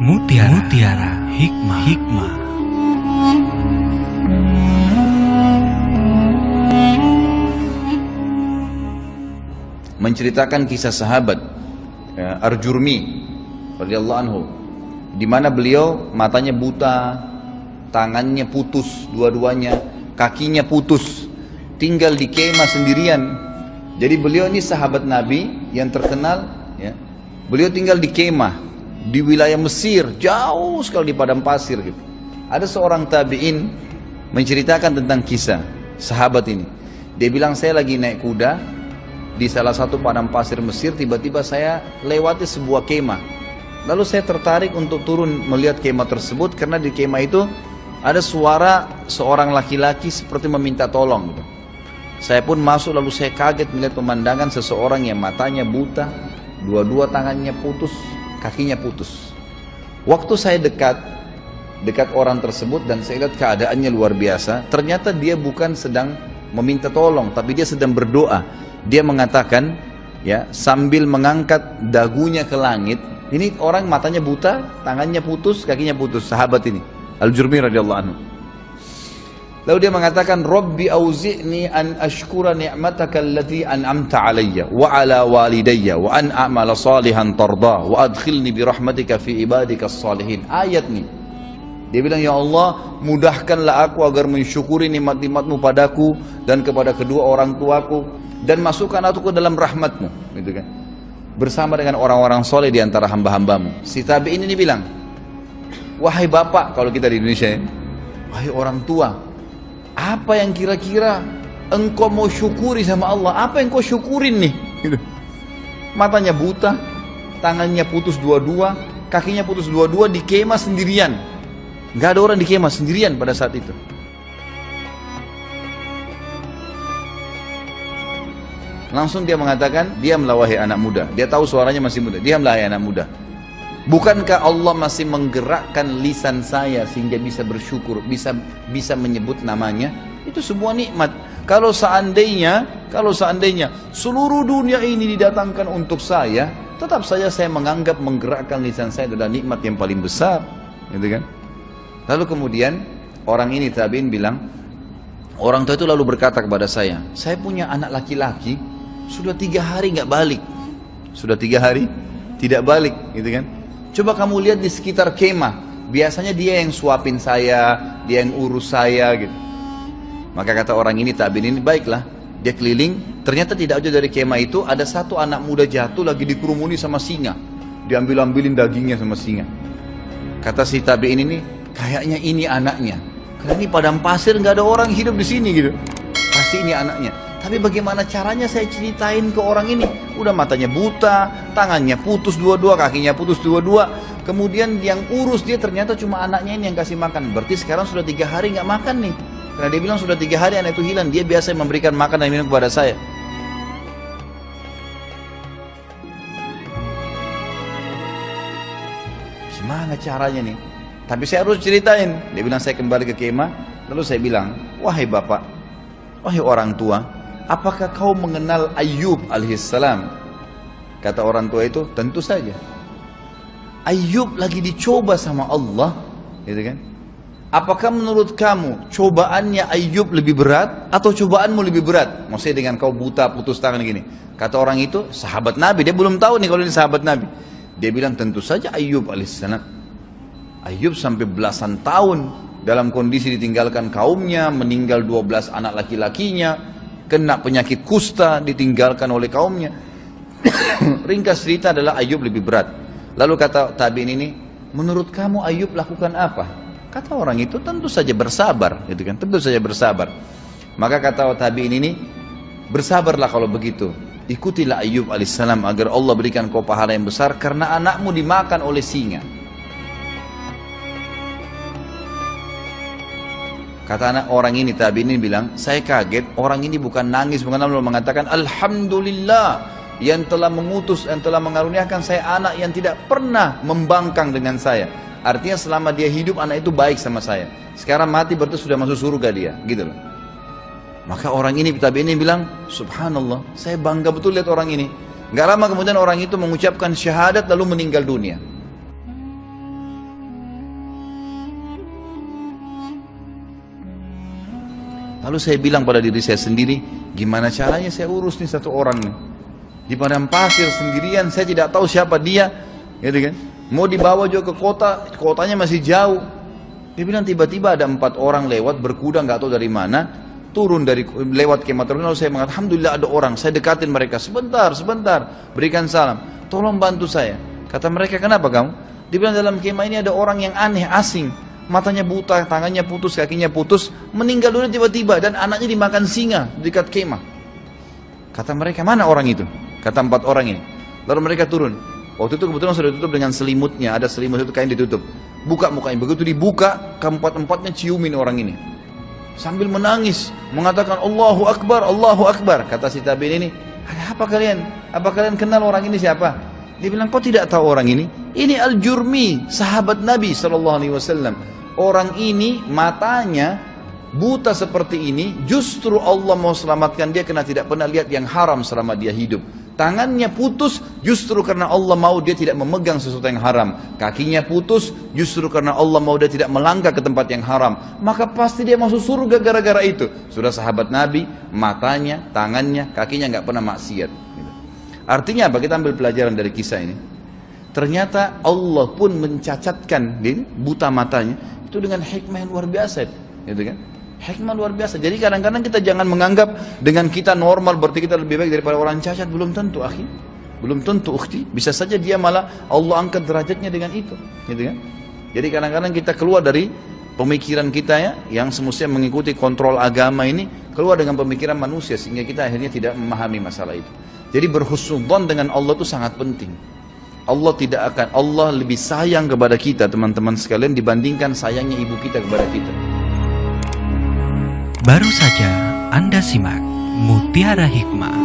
Mutiara Hikmah. Menceritakan kisah sahabat Ar-Jurmi radhiyallahu anhu, di mana beliau matanya buta, tangannya putus dua-duanya, kakinya putus, tinggal di kemah sendirian. Jadi beliau ini sahabat Nabi yang terkenal, ya. Beliau tinggal di kemah di wilayah Mesir, jauh sekali di padang pasir gitu. Ada seorang tabi'in menceritakan tentang kisah sahabat ini. Dia bilang, saya lagi naik kuda di salah satu padang pasir Mesir, tiba-tiba saya lewati sebuah kemah. Lalu saya tertarik untuk turun melihat kemah tersebut, karena di kemah itu ada suara seorang laki-laki seperti meminta tolong gitu. Saya pun masuk, lalu saya kaget melihat pemandangan seseorang yang matanya buta, dua-dua tangannya putus, kakinya putus. Waktu saya dekat orang tersebut dan saya lihat keadaannya luar biasa, ternyata dia bukan sedang meminta tolong, tapi dia sedang berdoa. Dia mengatakan, ya, sambil mengangkat dagunya ke langit. Ini orang matanya buta, tangannya putus, kakinya putus, sahabat ini Al-Jurmi radhiyallahu anhu. Lalu dia mengatakan, Rabbi auzi'ni an ashkura ni'mataka allati an'amta alayya wa ala walidayya wa an a'mala salihan tardah wa adkhilni bi rahmatika fi ibadikas salihin. Ayat nih, dia bilang, ya Allah, mudahkanlah aku agar mensyukuri nikmat-nikmatmu padaku dan kepada kedua orang tuaku, dan masukkan aku ke dalam rahmatmu, gitu kan, bersama dengan orang-orang soleh di antara hamba-hambamu. Si tabi'in ini bilang, wahai bapak, kalau kita di Indonesia ya, wahai orang tua, apa yang kira-kira engkau mau syukuri sama Allah? Apa yang kau syukurin nih? Gitu. Matanya buta, tangannya putus dua-dua, kakinya putus dua-dua, di kemah sendirian. Nggak ada orang di kemah, sendirian pada saat itu. Langsung dia mengatakan, diamlah wahai anak muda. Dia tahu suaranya masih muda. Diamlah wahai anak muda. Bukankah Allah masih menggerakkan lisan saya sehingga bisa bersyukur, bisa menyebut namanya? Itu sebuah nikmat. Kalau seandainya seluruh dunia ini didatangkan untuk saya, tetap saja saya menganggap menggerakkan lisan saya adalah nikmat yang paling besar, gitu kan? Lalu kemudian orang ini tabi'in bilang, orang tua itu lalu berkata kepada saya punya anak laki-laki sudah 3 hari nggak balik, sudah 3 hari tidak balik, gitu kan? Coba kamu lihat di sekitar kemah, biasanya dia yang suapin saya, dia yang urus saya, gitu. Maka kata orang ini, tabi'in ini, baiklah, dia keliling. Ternyata tidak jauh dari kemah itu ada satu anak muda jatuh lagi dikerumuni sama singa, diambil-ambilin dagingnya sama singa. Kata si tabi'in ini, kayaknya ini anaknya, karena ini padang pasir, nggak ada orang hidup di sini, gitu. Pasti ini anaknya. Tapi bagaimana caranya saya ceritain ke orang ini? Udah matanya buta, tangannya putus dua-dua, kakinya putus dua-dua. Kemudian yang urus dia ternyata cuma anaknya ini yang kasih makan. Berarti sekarang sudah 3 hari nggak makan nih. Karena dia bilang sudah 3 hari anak itu hilang. Dia biasa memberikan makan dan minum kepada saya. Gimana caranya nih? Tapi saya harus ceritain. Dia bilang, saya kembali ke kemah. Lalu saya bilang, wahai bapak, wahai orang tua, apakah kau mengenal Ayyub alaihissalam? Kata orang tua itu, tentu saja. Ayyub lagi dicoba sama Allah, gitu kan? Apakah menurut kamu cobaannya Ayyub lebih berat atau cobaanmu lebih berat? Maksudnya dengan kau buta, putus tangan gini. Kata orang itu, sahabat Nabi, dia belum tahu nih kalau ini sahabat Nabi. Dia bilang, tentu saja Ayyub alaihissalam. Ayyub sampai belasan tahun dalam kondisi ditinggalkan kaumnya, meninggal 12 anak laki-lakinya, kena penyakit kusta, ditinggalkan oleh kaumnya. Ringkas cerita adalah Ayyub lebih berat. Lalu kata tabi'in ini, menurut kamu Ayyub lakukan apa? Kata orang itu, tentu saja bersabar, gitu kan? Tentu saja bersabar. Maka kata tabi'in ini, bersabarlah kalau begitu. Ikutilah Ayyub alaihissalam agar Allah berikan kau pahala yang besar karena anakmu dimakan oleh singa. Kata anak orang ini, tabi'in ini bilang, saya kaget, orang ini bukan nangis, bukan lalu mengatakan, Alhamdulillah yang telah mengutus, yang telah mengaruniakan saya anak yang tidak pernah membangkang dengan saya. Artinya selama dia hidup, anak itu baik sama saya. Sekarang mati berarti sudah masuk surga dia, gitu loh. Maka orang ini, tabi'in ini bilang, subhanallah, saya bangga betul lihat orang ini. Gak lama kemudian orang itu mengucapkan syahadat lalu meninggal dunia. Lalu saya bilang pada diri saya sendiri, gimana caranya saya urus nih satu orang nih. Di padang pasir sendirian, saya tidak tahu siapa dia, gitu kan? Mau dibawa juga ke kota, kotanya masih jauh. Dia bilang tiba-tiba ada 4 orang lewat berkuda nggak tahu dari mana, turun dari lewat kemah terminal. Saya mengatakan, alhamdulillah ada orang. Saya dekatin mereka, sebentar, berikan salam, tolong bantu saya. Kata mereka, kenapa kamu? Dia bilang dalam kemah ini ada orang yang aneh, asing, matanya buta, tangannya putus, kakinya putus, meninggal dunia tiba-tiba dan anaknya dimakan singa dekat kemah. Kata mereka, mana orang itu? Kata 4 orang ini. Lalu mereka turun. Waktu itu kebetulan sudah ditutup dengan selimutnya, ada selimut itu kain ditutup. Buka mukanya, begitu dibuka, keempat-empatnya ciumin orang ini. Sambil menangis, mengatakan Allahu Akbar, Allahu Akbar. Kata si tabi'in ini, ada apa kalian? Apa kalian kenal orang ini siapa? Dia bilang, kau tidak tahu orang ini? Ini Al-Jurmi, sahabat Nabi SAW. Orang ini matanya buta seperti ini, justru Allah mau selamatkan dia karena tidak pernah lihat yang haram selama dia hidup. Tangannya putus justru karena Allah mau dia tidak memegang sesuatu yang haram. Kakinya putus justru karena Allah mau dia tidak melangkah ke tempat yang haram. Maka pasti dia masuk surga gara-gara itu. Sudah sahabat Nabi, matanya, tangannya, kakinya nggak pernah maksiat. Artinya apa? Kita ambil pelajaran dari kisah ini. Ternyata Allah pun mencacatkan buta matanya itu dengan hikmah yang luar biasa, gitu kan? Hikmah luar biasa. Jadi kadang-kadang kita jangan menganggap dengan kita normal berarti kita lebih baik daripada orang cacat. Belum tentu, akhi. Belum tentu, ukhti. Bisa saja dia malah Allah angkat derajatnya dengan itu, gitu kan? Jadi kadang-kadang kita keluar dari pemikiran kita ya, yang semestinya mengikuti kontrol agama ini, keluar dengan pemikiran manusia sehingga kita akhirnya tidak memahami masalah itu. Jadi berhusnudzon dengan Allah itu sangat penting. Allah lebih sayang kepada kita, teman-teman sekalian, dibandingkan sayangnya ibu kita kepada kita. Baru saja Anda simak Mutiara Hikmah.